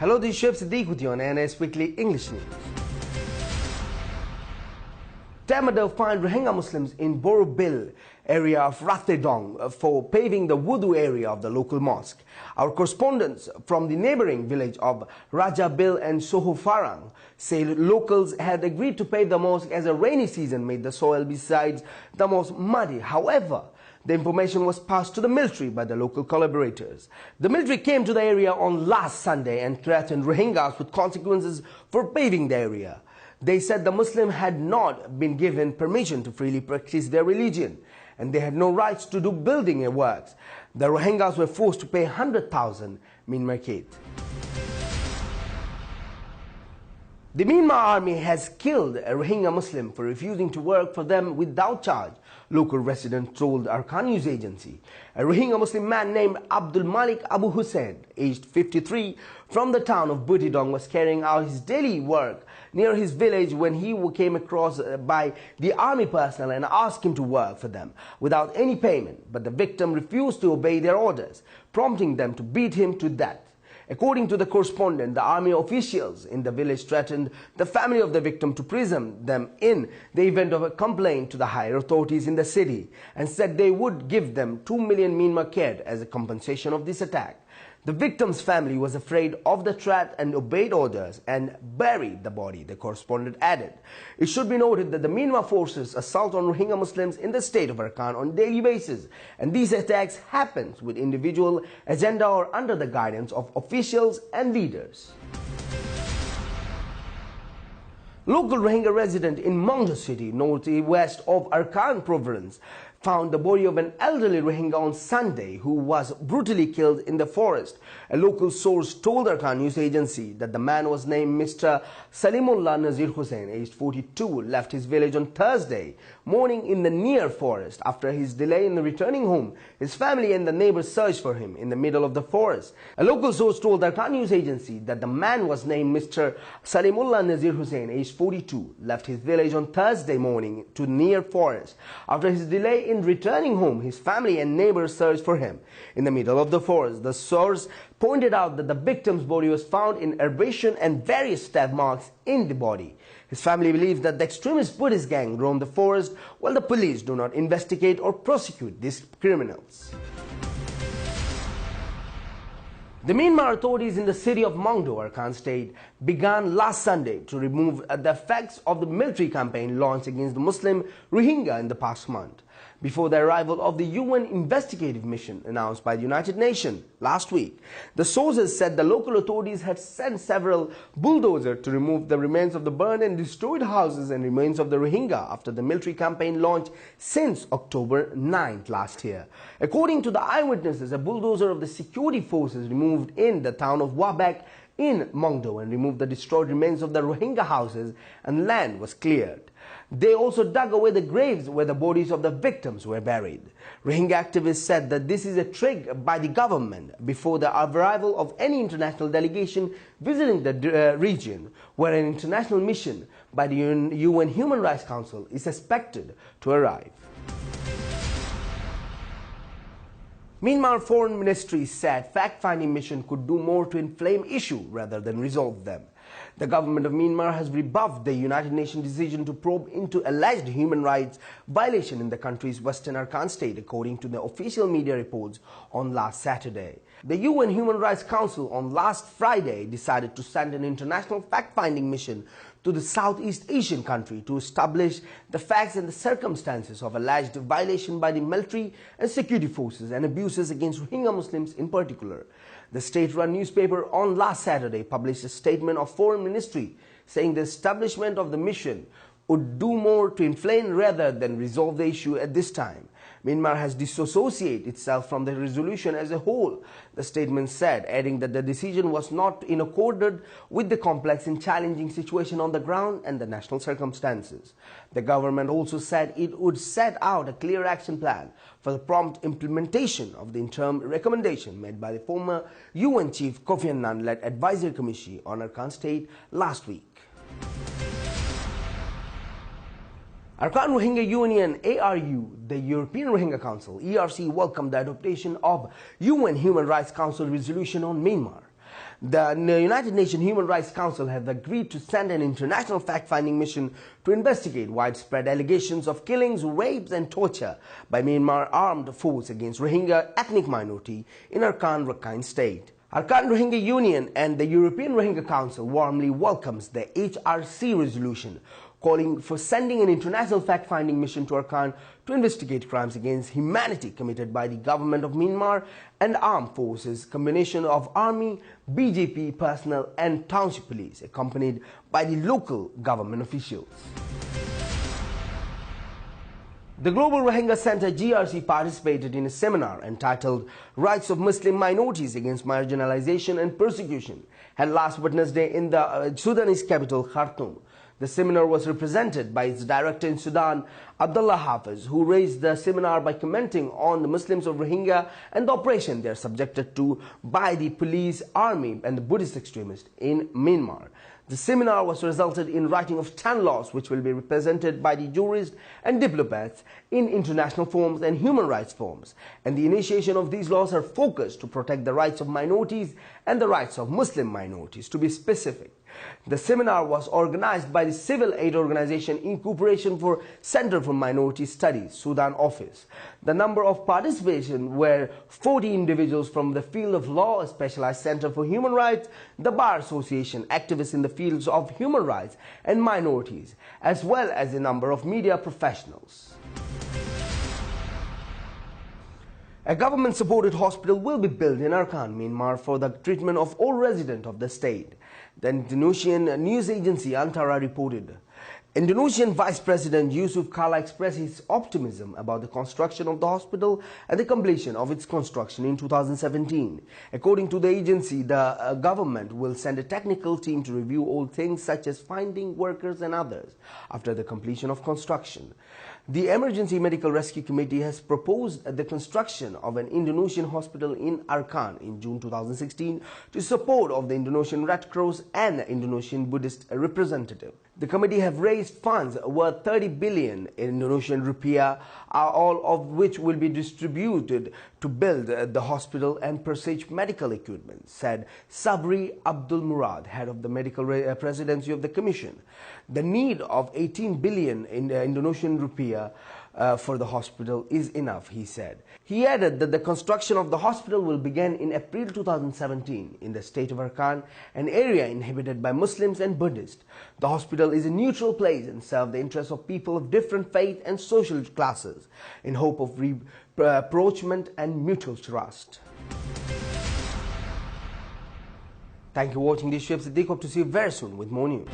Hello, this is Shiv Siddique with you on NS Weekly English News. Tamadar fined Rohingya Muslims in Borobil area of Rathdong for paving the wudu area of the local mosque. Our correspondents from the neighboring village of Rajabil and Sohofarang say locals had agreed to pave the mosque as a rainy season made the soil besides the mosque muddy. However, the information was passed to the military by the local collaborators. The military came to the area on last Sunday and threatened Rohingyas with consequences for paving the area. They said the Muslims had not been given permission to freely practice their religion and they had no rights to do building works. The Rohingyas were forced to pay 100,000 Myanmar kyat. The Myanmar army has killed a Rohingya Muslim for refusing to work for them without charge, local residents told Arkan News Agency. A Rohingya Muslim man named Abdul Malik Abu Hussein, aged 53, from the town of Butidong was carrying out his daily work near his village when he came across by the army personnel and asked him to work for them without any payment, but the victim refused to obey their orders, prompting them to beat him to death. According to the correspondent, the army officials in the village threatened the family of the victim to prison them in the event of a complaint to the higher authorities in the city and said they would give them 2 million Myanmar kyat as a compensation of this attack. The victim's family was afraid of the threat and obeyed orders and buried the body, the correspondent added. It should be noted that the Myanmar forces assault on Rohingya Muslims in the state of Arakan on a daily basis, and these attacks happen with individual agenda or under the guidance of officials and leaders. Local Rohingya resident in Mongdo city, northwest of Arakan province, found the body of an elderly Rohingya on Sunday who was brutally killed in the forest. A local source told Arkan News Agency that the man was named Mr. Salimullah Nazir Hussain, aged 42, left his village on Thursday morning in the near forest. After his delay in returning home, his family and the neighbors searched for him in the middle of the forest. A local source told Arkan News Agency that the man was named Mr. Salimullah Nazir Hussain, aged 42, left his village on Thursday morning to near forest. After his delay in returning home, his family and neighbors searched for him in the middle of the forest. The source pointed out that the victim's body was found in herbaceous and various stab marks in the body. His family believes that the extremist Buddhist gang roam the forest while the police do not investigate or prosecute these criminals. The Myanmar authorities in the city of Mongdo, Arakan State, began last Sunday to remove the effects of the military campaign launched against the Muslim Rohingya in the past month, before the arrival of the UN investigative mission announced by the United Nations last week. The sources said the local authorities had sent several bulldozers to remove the remains of the burned and destroyed houses and remains of the Rohingya after the military campaign launched since October 9th last year. According to the eyewitnesses, a bulldozer of the security forces moved in the town of Wabek in Mongdo and removed the destroyed remains of the Rohingya houses, and land was cleared. They also dug away the graves where the bodies of the victims were buried. Rohingya activists said that this is a trick by the government before the arrival of any international delegation visiting the region, where an international mission by the UN Human Rights Council is expected to arrive. Myanmar Foreign Ministry said fact-finding mission could do more to inflame issues rather than resolve them. The government of Myanmar has rebuffed the United Nations decision to probe into alleged human rights violation in the country's western Arakan state, according to the official media reports on last Saturday. The UN Human Rights Council on last Friday decided to send an international fact-finding mission to the Southeast Asian country to establish the facts and the circumstances of alleged violation by the military and security forces and abuses against Rohingya Muslims in particular. The state-run newspaper on last Saturday published a statement of Foreign Ministry saying the establishment of the mission would do more to inflame rather than resolve the issue at this time. Myanmar has disassociated itself from the resolution as a whole, the statement said, adding that the decision was not in accord with the complex and challenging situation on the ground and the national circumstances. The government also said it would set out a clear action plan for the prompt implementation of the interim recommendation made by the former UN Chief Kofi Annan-led Advisory Committee on Arakan State last week. Arakan Rohingya Union ARU, the European Rohingya Council ERC, welcomed the adoption of UN Human Rights Council resolution on Myanmar. The United Nations Human Rights Council has agreed to send an international fact-finding mission to investigate widespread allegations of killings, rapes and torture by Myanmar armed force against Rohingya ethnic minority in Arakan, Rakhine State. Arakan Rohingya Union and the European Rohingya Council warmly welcomes the HRC resolution calling for sending an international fact-finding mission to Arakan to investigate crimes against humanity committed by the government of Myanmar and armed forces, combination of army, BJP personnel and township police, accompanied by the local government officials. The Global Rohingya Center GRC participated in a seminar entitled Rights of Muslim Minorities Against Marginalization and Persecution, held last Wednesday in the Sudanese capital Khartoum. The seminar was represented by its director in Sudan, Abdullah Hafiz, who raised the seminar by commenting on the Muslims of Rohingya and the oppression they are subjected to by the police, army and the Buddhist extremists in Myanmar. The seminar was resulted in writing of 10 laws which will be represented by the jurists and diplomats in international forums and human rights forums. And the initiation of these laws are focused to protect the rights of minorities and the rights of Muslim minorities, to be specific. The seminar was organized by the civil aid organization in cooperation for Center for Minority Studies, Sudan office. The number of participation were 40 individuals from the field of law, a specialized center for human rights, the Bar Association, activists in the fields of human rights and minorities, as well as a number of media professionals. A government-supported hospital will be built in Arakan, Myanmar, for the treatment of all residents of the state. The Indonesian news agency Antara reported. Indonesian Vice President Yusuf Kala expressed his optimism about the construction of the hospital and the completion of its construction in 2017. According to the agency, the government will send a technical team to review all things such as finding workers and others after the completion of construction. The Emergency Medical Rescue Committee has proposed the construction of an Indonesian hospital in Arakan in June 2016 to support of the Indonesian Red Cross and Indonesian Buddhist representative. The committee have raised funds worth 30 billion Indonesian rupiah, all of which will be distributed to build the hospital and purchase medical equipment, said Sabri Abdul Murad, head of the medical presidency of the commission. The need of 18 billion Indonesian rupiah for the hospital is enough, he said. He added that the construction of the hospital will begin in April 2017 in the state of Arakan, an area inhabited by Muslims and Buddhists. The hospital is a neutral place and serves the interests of people of different faith and social classes in hope of rapprochement and mutual trust. Thank you for watching this. Siddiq. Hope to see you very soon with more news.